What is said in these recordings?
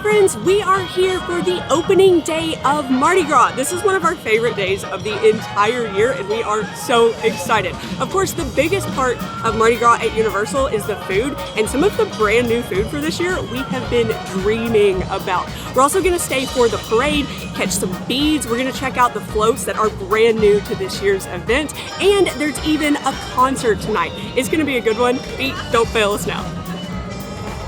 friends, we are here for the opening day of Mardi Gras. This is one of our favorite days of the entire year and we are so excited. Of course, the biggest part of Mardi Gras at Universal is the food, and some of the brand new food for this year we have been dreaming about. We're also going to stay for the parade, catch some beads, we're going to check out the floats that are brand new to this year's event, and there's even a concert tonight. It's going to be a good one. Don't fail us now.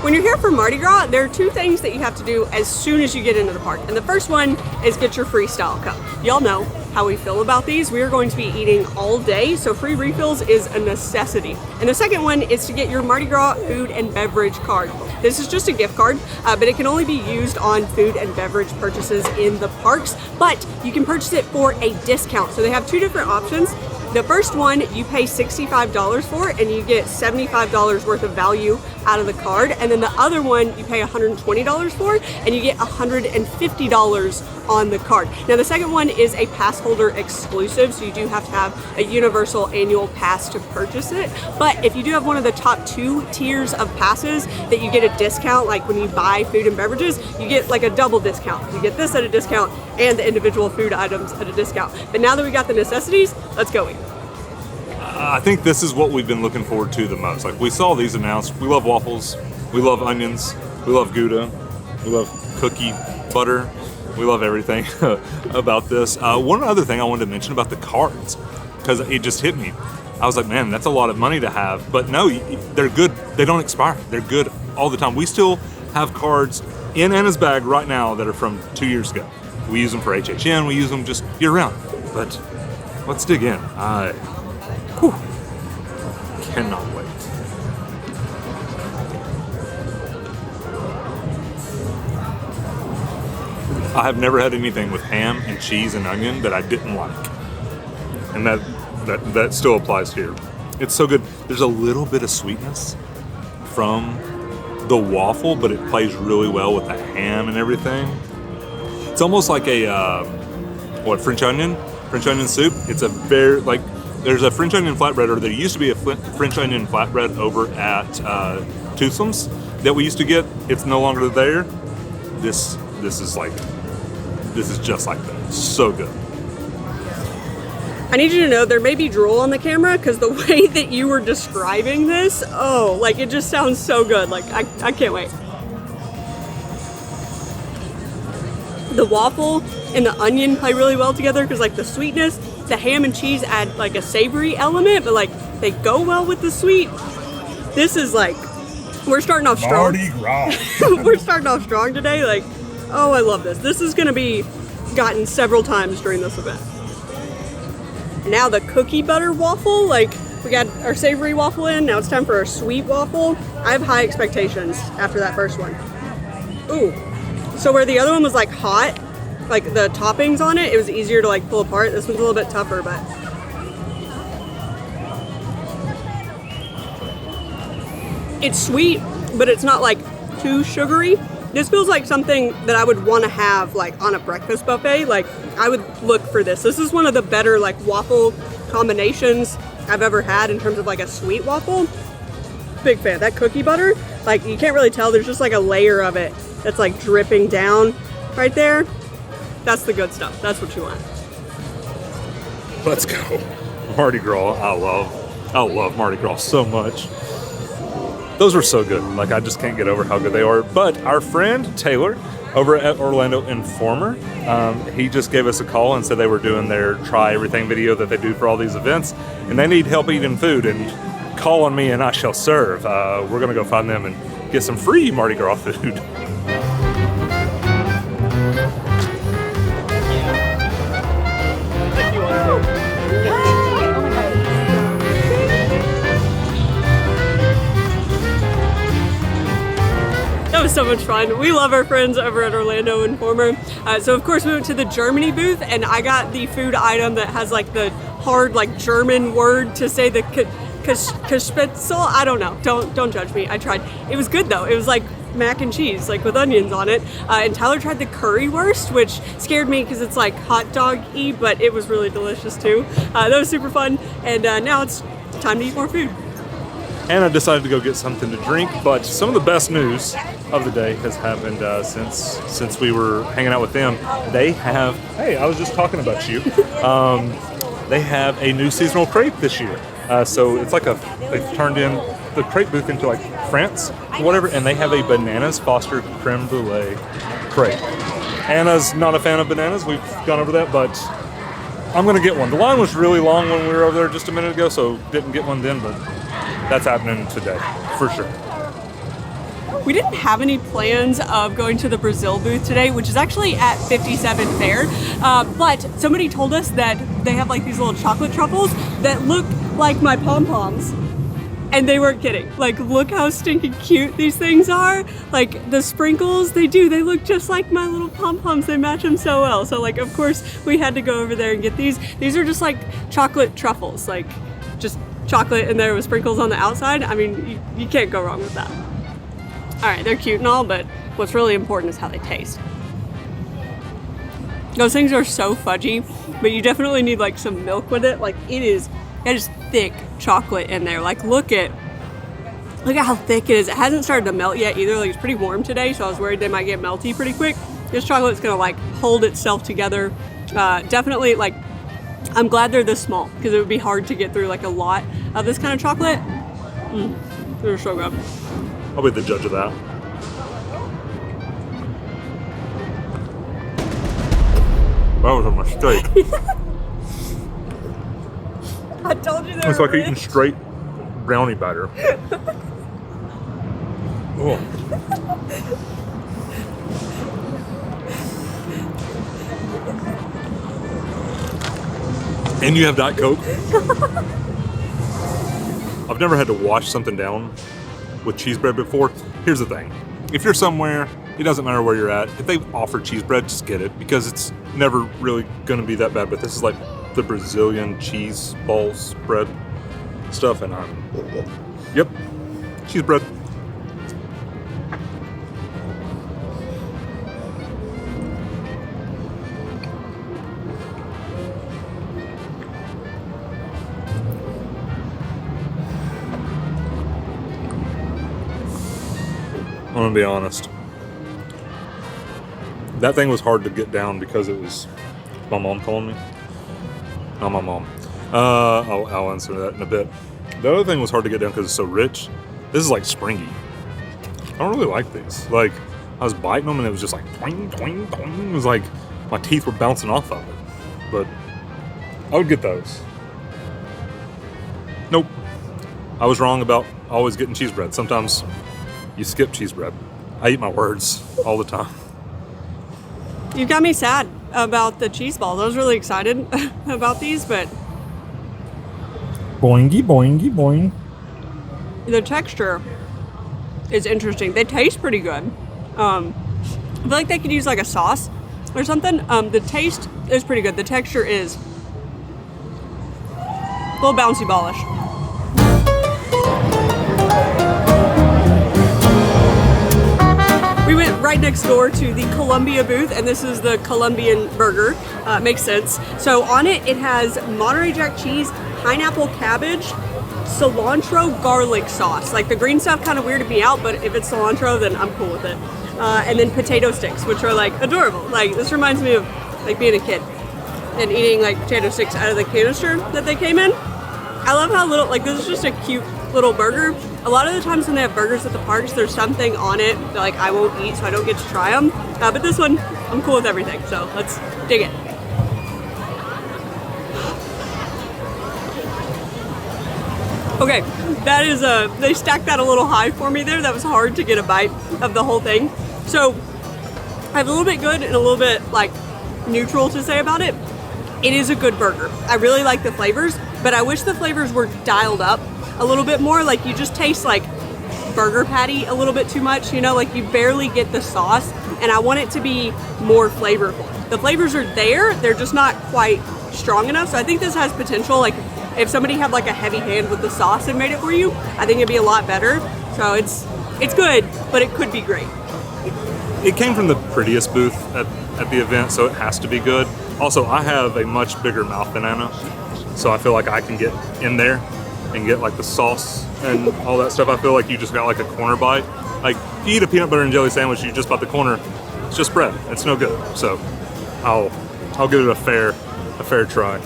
When you're here for Mardi Gras, there are two things that you have to do as soon as you get into the park. And the first one is get your freestyle cup. Y'all know how we feel about these. We are going to be eating all day, so free refills is a necessity. And the second one is to get your Mardi Gras food and beverage card. This is just a gift card, but it can only be used on food and beverage purchases in the parks, but you can purchase it for a discount. So they have two different options. The first one you pay $65 for and you get $75 worth of value out of the card, and then the other one you pay $120 for and you get $150 on the card. Now the second one is a pass holder exclusive, so you do have to have a Universal annual pass to purchase it, but if you do have one of the top two tiers of passes that you get a discount, like when you buy food and beverages, you get like a double discount. You get this at a discount and the individual food items at a discount. But now that we got the necessities, let's go eat. I think this is what we've been looking forward to the most. Like, we saw these announced. We love waffles, we love onions, we love Gouda, we love cookie butter, we love everything about this. One other thing I wanted to mention about the cards, because it just hit me. I was like, man, that's a lot of money to have. But no, they're good. They don't expire. They're good all the time. We still have cards in Anna's bag right now that are from 2 years ago. We use them for HHN. We use them just year round. But let's dig in. Whew. Cannot wait. I have never had anything with ham and cheese and onion that I didn't like. And that still applies here. It's so good. There's a little bit of sweetness from the waffle, but it plays really well with the ham and everything. It's almost like a, French onion soup. It's a very, there's a French onion flatbread, or there used to be a French onion flatbread over at Toothsome's that we used to get. It's no longer there. This is just like that. So good. I need you to know there may be drool on the camera because the way that you were describing this, it just sounds so good. I can't wait. The waffle and the onion play really well together because the sweetness, the ham and cheese add a savory element, but they go well with the sweet. This is we're starting off strong. Mardi Gras. We're starting off strong today. I love this. This is gonna be gotten several times during this event. Now the cookie butter waffle, we got our savory waffle in, now it's time for our sweet waffle. I have high expectations after that first one. Ooh, so where the other one was hot, the toppings on it, it was easier to pull apart. This one's a little bit tougher, but it's sweet, but it's not too sugary. This feels like something that I would want to have on a breakfast buffet. I would look for this. This is one of the better waffle combinations I've ever had in terms of a sweet waffle. Big fan. That cookie butter, you can't really tell. There's just a layer of it that's dripping down right there. That's the good stuff. That's what you want. Let's go. Mardi Gras. I love Mardi Gras so much. Those were so good. I just can't get over how good they are. But our friend Taylor over at Orlando Informer, he just gave us a call and said they were doing their try everything video that they do for all these events, and they need help eating food, and call on me and I shall serve. We're gonna go find them and get some free Mardi Gras food. That was so much fun. We love our friends over at Orlando Informer. So of course we went to the Germany booth and I got the food item that has the hard German word to say, the Kaspitzel. I don't know. Don't judge me. I tried. It was good though. It was mac and cheese, with onions on it. And Tyler tried the currywurst, which scared me because it's hot dog-y, but it was really delicious too. That was super fun. And now it's time to eat more food. and I decided to go get something to drink. But some of the best news of the day has happened since we were hanging out with them. They have, hey, I was just talking about you. They have a new seasonal crepe this year. So it's like they've turned in the crepe booth into like France, whatever, and they have a bananas Foster creme brulee crepe. Anna's not a fan of bananas. We've gone over that, but I'm gonna get one. The line was really long when we were over there just a minute ago, so didn't get one then, but that's happening today, for sure. We didn't have any plans of going to the Brazil booth today, which is actually at 57 Fair, but somebody told us that they have like these little chocolate truffles that look like my pom-poms. And they weren't kidding. Like, look how stinking cute these things are. Like, the sprinkles, they look just like my little pom-poms. They match them so well. So, like, of course, we had to go over there and get these. These are just like chocolate truffles. Like, just chocolate and there with sprinkles on the outside. I mean, you can't go wrong with that. All right, they're cute and all, but what's really important is how they taste. Those things are so fudgy, but you definitely need like some milk with it. Like, it is thick chocolate in there. Like, look at how thick it is. It hasn't started to melt yet either. Like, it's pretty warm today, so I was worried they might get melty pretty quick. This chocolate's gonna like hold itself together. Definitely, like, I'm glad they're this small because it would be hard to get through like a lot of this kind of chocolate. They're so good. I'll be the judge of that. That was on my steak. I told you they It's were like rich. eating straight brownie batter. Oh. And you have Diet Coke? I've never had to wash something down with cheese bread before. Here's the thing. If you're somewhere, it doesn't matter where you're at. If they offer cheese bread, just get it because it's never really going to be that bad. But this is like the Brazilian cheese balls bread stuff, and yep, cheese bread. I'm gonna be honest. That thing was hard to get down because it was my mom calling me. Not my mom. I'll answer that in a bit. The other thing was hard to get down because it's so rich. This is like springy. I don't really like these. Like, I was biting them and it was just like twing, twing, twing. It was like my teeth were bouncing off of it. But I would get those. Nope. I was wrong about always getting cheese bread. Sometimes you skip cheese bread. I eat my words all the time. You got me sad about the cheese balls. I was really excited about these, but Boingy, boingy, boing. the texture is interesting. They taste pretty good. I feel like they could use like a sauce or something. The taste is pretty good. The texture is a little bouncy ballish. We went right next door to the Colombia booth, and this is the Colombian burger. Makes sense. So on it, it has Monterey Jack cheese, pineapple cabbage, cilantro garlic sauce. Like, the green stuff kind of weirded me out, but if it's cilantro, then I'm cool with it. And then potato sticks, which are like adorable. Like, this reminds me of like being a kid and eating like potato sticks out of the canister that they came in. I love how little, like, this is just a cute little burger. A lot of the times when they have burgers at the parks, there's something on it that like I won't eat, so I don't get to try them. But this one, I'm cool with everything. So let's dig it. Okay, that is they stacked that a little high for me there. That was hard to get a bite of the whole thing. So I have a little bit good and a little bit like neutral to say about it. It is a good burger. I really like the flavors, but I wish the flavors were dialed up a little bit more. Like, you just taste like burger patty a little bit too much, you know, like you barely get the sauce, and I want it to be more flavorful. The flavors are there, they're just not quite strong enough. So I think this has potential. Like, if somebody had like a heavy hand with the sauce and made it for you, I think it'd be a lot better. So it's good, but it could be great. It came from the prettiest booth at the event, so it has to be good. Also, I have a much bigger mouth than Anna, so I feel like I can get in there and get like the sauce and all that stuff, I feel like you just got like a corner bite. Like if you eat a peanut butter and jelly sandwich, you just bought the corner. It's just bread. It's no good. So I'll give it a fair try.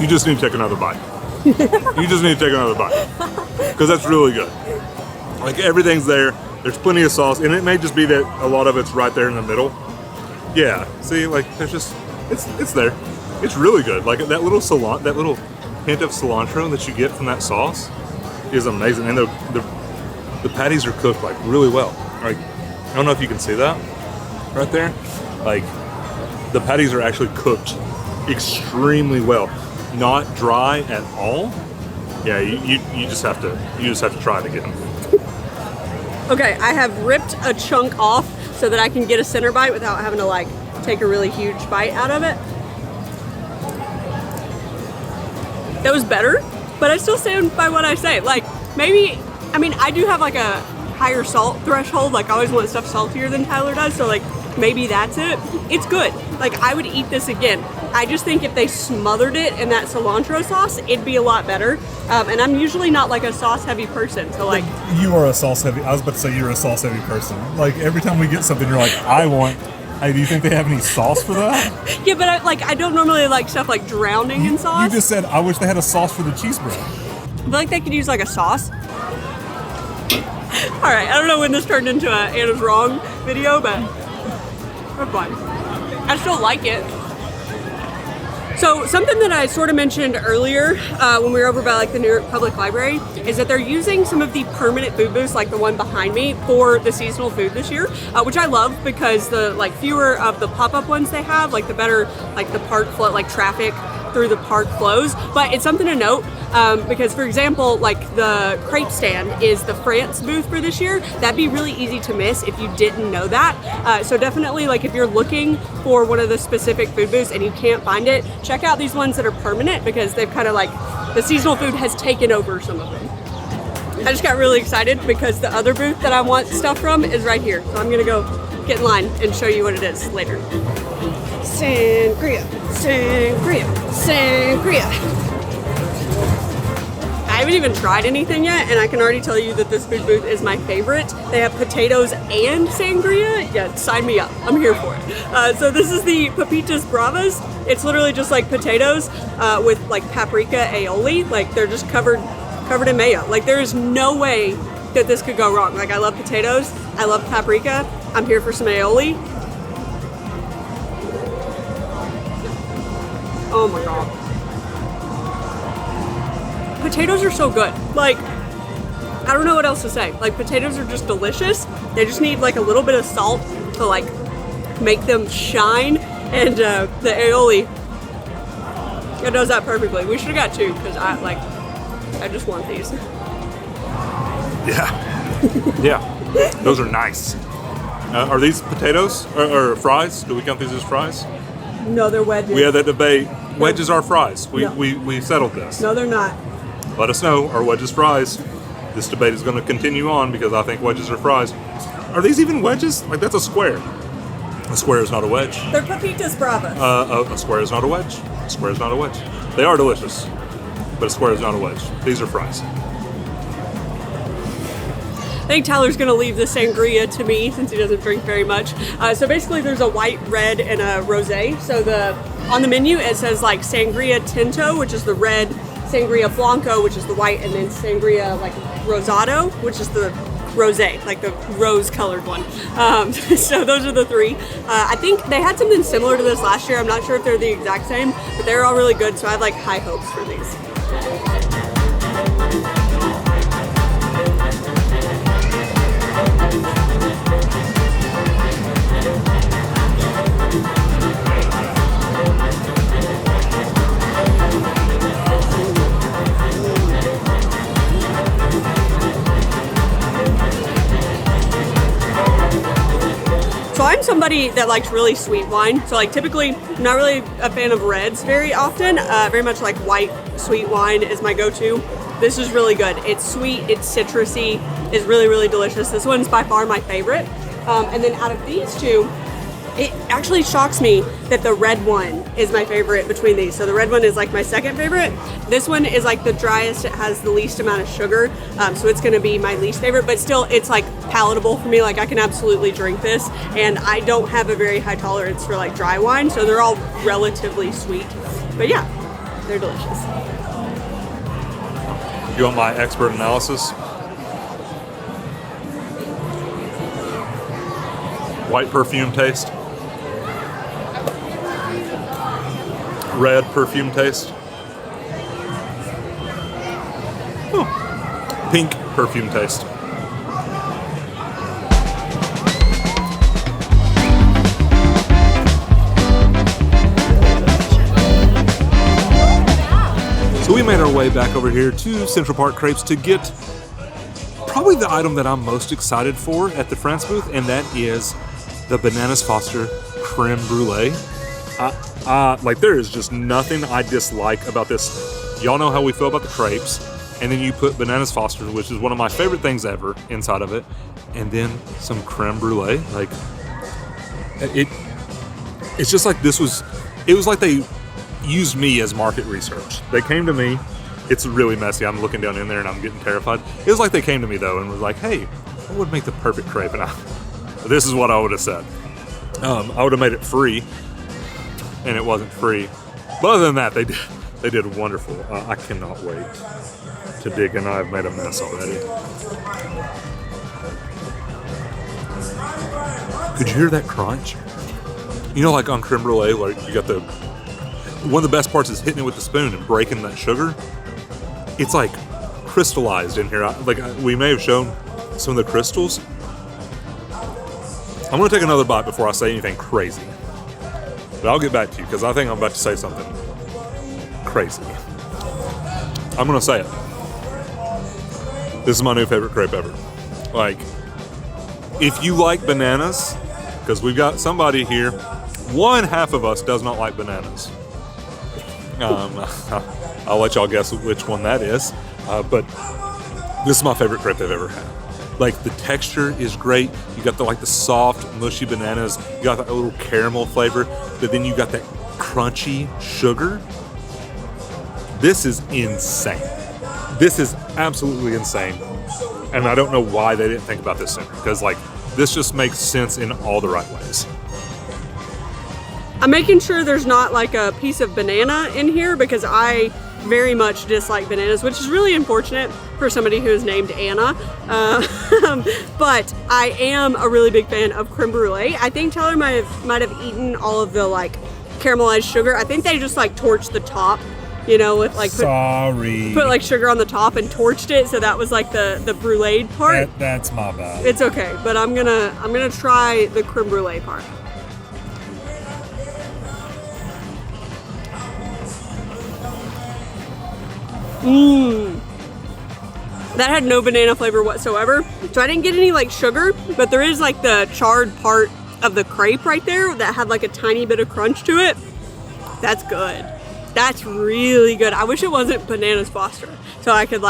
You just need to take another bite. You just need to take another bite because that's really good. Like everything's there. There's plenty of sauce, and it may just be that a lot of it's right there in the middle. Yeah, see, like there's just it's there. It's really good. Like that little hint of cilantro that you get from that sauce is amazing, and the patties are cooked like really well. Like I don't know if you can see that right there. Like the patties are actually cooked extremely well, not dry at all. Yeah, you just have to try it again. Okay, I have ripped a chunk off so that I can get a center bite without having to like take a really huge bite out of it. That was better, but I still stand by what I say. Like maybe, I mean, I do have like a higher salt threshold. Like I always want stuff saltier than Tyler does. So like maybe that's it. It's good. Like I would eat this again. I just think if they smothered it in that cilantro sauce, it'd be a lot better. And I'm usually not like a sauce heavy person. So like you are a sauce heavy. I was about to say you're a sauce heavy person. Like every time we get something, you're like, hey, do you think they have any sauce for that? Yeah, but I don't normally like stuff like drowning in sauce. You just said, I wish they had a sauce for the cheese bread. I feel like they could use like a sauce. All right, I don't know when this turned into a Anna's Wrong video, but we're fine. I still like it. So something that I sort of mentioned earlier when we were over by like the New York Public Library is that they're using some of the permanent food booths, like the one behind me, for the seasonal food this year, which I love because the like fewer of the pop-up ones they have, like the better like the park flow, like traffic through the park flows. But it's something to note because, for example, like the crepe stand is the France booth for this year. That'd be really easy to miss if you didn't know that. So definitely, like if you're looking for one of the specific food booths and you can't find it, check out these ones that are permanent because they've kind of like, the seasonal food has taken over some of them. I just got really excited because the other booth that I want stuff from is right here. So I'm gonna go get in line and show you what it is later. Sangria, sangria, sangria. I haven't even tried anything yet, and I can already tell you that this food booth is my favorite. They have potatoes and sangria. Yeah, sign me up. I'm here for it. So this is the Papitas Bravas. It's literally just like potatoes with like paprika aioli. Like they're just covered in mayo. Like there is no way that this could go wrong. Like I love potatoes. I love paprika. I'm here for some aioli. Oh my god. Potatoes are so good. Like, I don't know what else to say. Like, potatoes are just delicious. They just need like a little bit of salt to like make them shine. And the aioli, it does that perfectly. We should have got two because I just want these. Yeah. Yeah. Those are nice. Are these potatoes or fries? Do we count these as fries? No, they're wedges. We had that debate. Wedges are fries. We settled this. No, they're not. Let us know. Are wedges fries? This debate is going to continue on because I think wedges are fries. Are these even wedges? Like that's a square. A square is not a wedge. They're Papitas Bravas. A square is not a wedge. A square is not a wedge. They are delicious, but a square is not a wedge. These are fries. I think Tyler's gonna leave the sangria to me since he doesn't drink very much. So basically there's a white, red, and a rosé. So on the menu it says like sangria tinto, which is the red, sangria blanco, which is the white, and then sangria like rosado, which is the rosé, like the rose colored one. So those are the three. I think they had something similar to this last year. I'm not sure if they're the exact same, but they're all really good. So I have like high hopes for these. So I'm somebody that likes really sweet wine. So like typically, I'm not really a fan of reds very often. Very much like white sweet wine is my go-to. This is really good. It's sweet, it's citrusy, it's really, really delicious. This one's by far my favorite. And then out of these two, It actually shocks me that the red one is my favorite between these. So the red one is like my second favorite. This one is like the driest. It has the least amount of sugar. So it's gonna be my least favorite, but still it's like palatable for me. Like I can absolutely drink this, and I don't have a very high tolerance for like dry wine. So they're all relatively sweet, but yeah, they're delicious. You want my expert analysis? White perfume taste. Red perfume taste. Pink perfume taste. So we made our way back over here to Central Park Crepes to get probably the item that I'm most excited for at the France booth, and that is the Bananas Foster Creme Brulee. Like there is just nothing I dislike about this. Y'all know how we feel about the crepes, and then you put Bananas Foster, which is one of my favorite things ever, inside of it, and then some creme brulee. Like it's just like it was like they used me as market research. They came to me. It's really messy. I'm looking down in there and I'm getting terrified. It was like they came to me though and was like, "Hey, what would make the perfect crepe?" And this is what I would have said. I would have made it free, and it wasn't free. But other than that, they did wonderful. I cannot wait to dig in. I've made a mess already. Could you hear that crunch? You know, like on creme brulee, like you got one of the best parts is hitting it with the spoon and breaking that sugar. It's like crystallized in here. We may have shown some of the crystals. I'm gonna take another bite before I say anything crazy. But I'll get back to you because I think I'm about to say something crazy. I'm gonna say it. This is my new favorite crepe ever. Like, if you like bananas, because we've got somebody here, one half of us does not like bananas. I'll let y'all guess which one that is. But this is my favorite crepe I've ever had. Like the texture is great. You got the soft, mushy bananas. You got that little caramel flavor, but then you got that crunchy sugar. This is insane. This is absolutely insane. And I don't know why they didn't think about this sooner, because this just makes sense in all the right ways. I'm making sure there's not like a piece of banana in here because I very much dislike bananas, which is really unfortunate for somebody who is named Anna. But I am a really big fan of creme brulee. I think Tyler might have eaten all of the caramelized sugar. I think they just torched the top, with put sugar on the top and torched it, so that was the brulee part. That's my bad. It's okay, but I'm gonna try the creme brulee part. That had no banana flavor whatsoever. So I didn't get any sugar, but there is the charred part of the crepe right there that had a tiny bit of crunch to it. That's good. That's really good. I wish it wasn't Bananas Foster so I could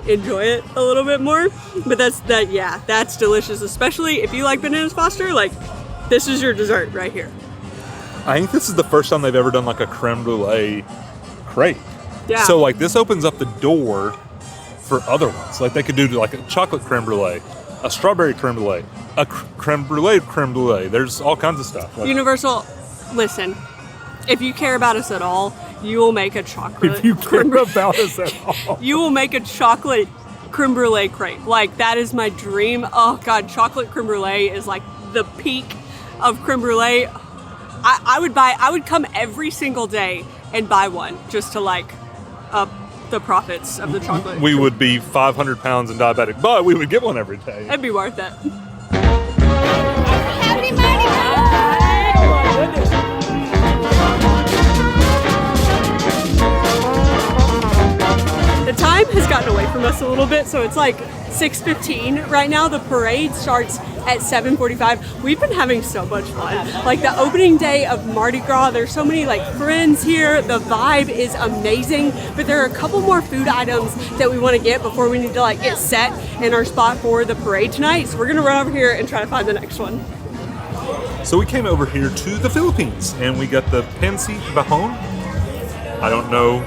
enjoy it a little bit more. But that's delicious, especially if you like Bananas Foster. This is your dessert right here. I think this is the first time they've ever done a creme brulee crepe. Yeah. So this opens up the door for other ones. They could do a chocolate creme brulee, a strawberry creme brulee, a creme brulee. There's all kinds of stuff. Universal, listen, if you care about us at all, you will make a chocolate. If you care about us at all, you will make a chocolate creme brulee crepe. That is my dream. Oh God, chocolate creme brulee is the peak of creme brulee. I would come every single day and buy one just to up the profits of the chocolate. We would be 500 pounds and diabetic, but we would get one every day. It'd be worth it. Happy Mardi The time has gotten away from us a little bit, so it's 6:15 right now. The parade starts at 7:45. We've been having so much fun. The opening day of Mardi Gras, there's so many friends here. The vibe is amazing, but there are a couple more food items that we want to get before we need to get set in our spot for the parade tonight. So we're gonna run over here and try to find the next one. So we came over here to the Philippines and we got the Pansy Bahon. I don't know,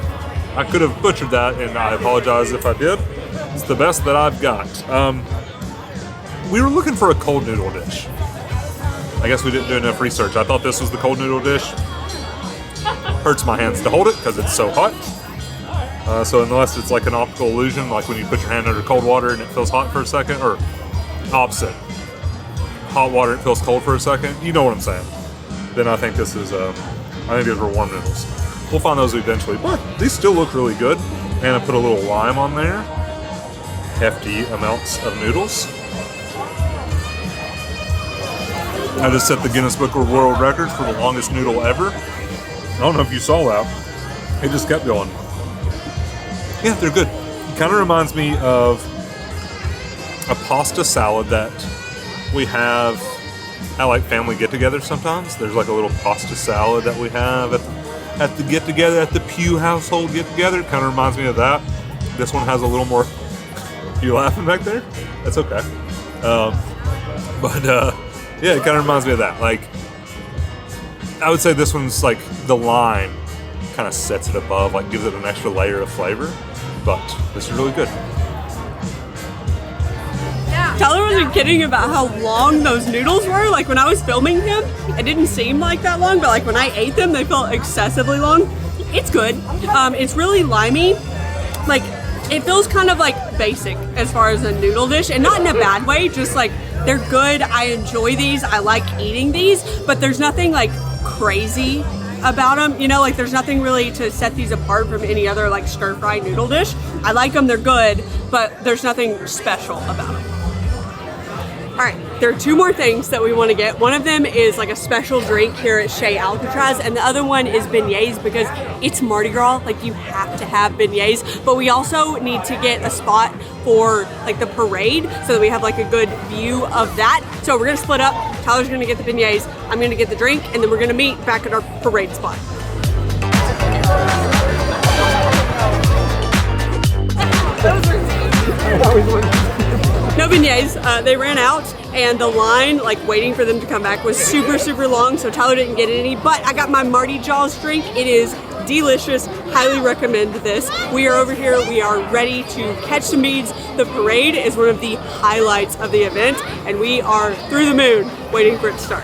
I could have butchered that and I apologize if I did. It's the best that I've got. We were looking for a cold noodle dish. I guess we didn't do enough research. I thought this was the cold noodle dish. Hurts my hands to hold it because it's so hot. So unless it's like an optical illusion, like when you put your hand under cold water and it feels hot for a second, or opposite, hot water and it feels cold for a second, you know what I'm saying. Then I think this is, I think these were warm noodles. We'll find those eventually, but these still look really good. And I put a little lime on there. Hefty amounts of noodles. I just set the Guinness Book of World Records for the longest noodle ever. I don't know if you saw that. It just kept going. Yeah, they're good. It kind of reminds me of a pasta salad that we have at like family get-togethers sometimes. There's like a little pasta salad that we have at the get-together, at the Pugh household get-together. It kind of reminds me of that. This one has a little more... You laughing back there? That's okay. Yeah, it kind of reminds me of that. Like, I would say this one's like the lime kind of sets it above, like gives it an extra layer of flavor. But this is really good. Tyler wasn't kidding about how long those noodles were. Like when I was filming them, it didn't seem like that long, but like when I ate them, they felt excessively long. It's good. It's really limey. Like it feels kind of like basic as far as a noodle dish, and not in a bad way, just like they're good. I enjoy these. I like eating these, but there's nothing like crazy about them, you know, like there's nothing really to set these apart from any other like stir-fry noodle dish. I like them, they're good, but there's nothing special about them. All right, there are two more things that we want to get. One of them is like a special drink here at Chez Alcatraz, and the other one is beignets because it's Mardi Gras, like you have to have beignets. But we also need to get a spot for like the parade so that we have like a good view of that. So we're gonna split up. Tyler's gonna get the beignets, I'm gonna get the drink, and then we're gonna meet back at our parade spot. No beignets, they ran out, and the line, like waiting for them to come back, was super long, so Tyler didn't get any, but I got my Mardi Jaws drink. It is delicious, highly recommend this. We are over here, we are ready to catch some beads. The parade is one of the highlights of the event, and we are through the moon waiting for it to start.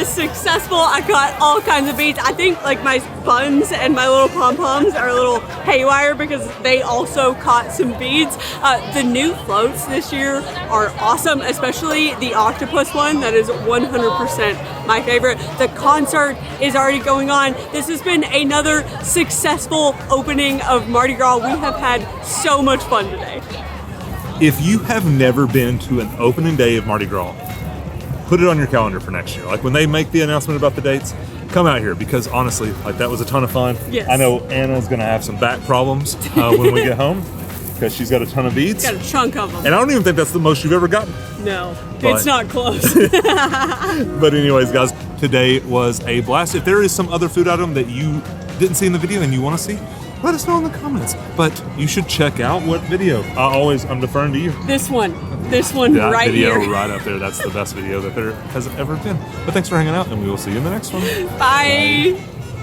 Successful. I got all kinds of beads. I think like my buns and my little pom-poms are a little haywire because they also caught some beads. The new floats this year are awesome, especially the octopus one. That is 100% my favorite. The concert is already going on. This has been another successful opening of Mardi Gras. We have had so much fun today. If you have never been to an opening day of Mardi Gras, put it on your calendar for next year. Like when they make the announcement about the dates, come out here because honestly, like that was a ton of fun. Yes. I know Anna's gonna have some back problems when we get home because she's got a ton of beads. Got a chunk of them. And I don't even think that's the most you've ever gotten. No, But- it's not close. But anyways, guys, today was a blast. If there is some other food item that you didn't see in the video and you want to see, let us know in the comments. But you should check out what video. I'm deferring to you. This one That right video here. right up there. That's the best video that there has ever been. But thanks for hanging out, and we will see you in the next one. Bye.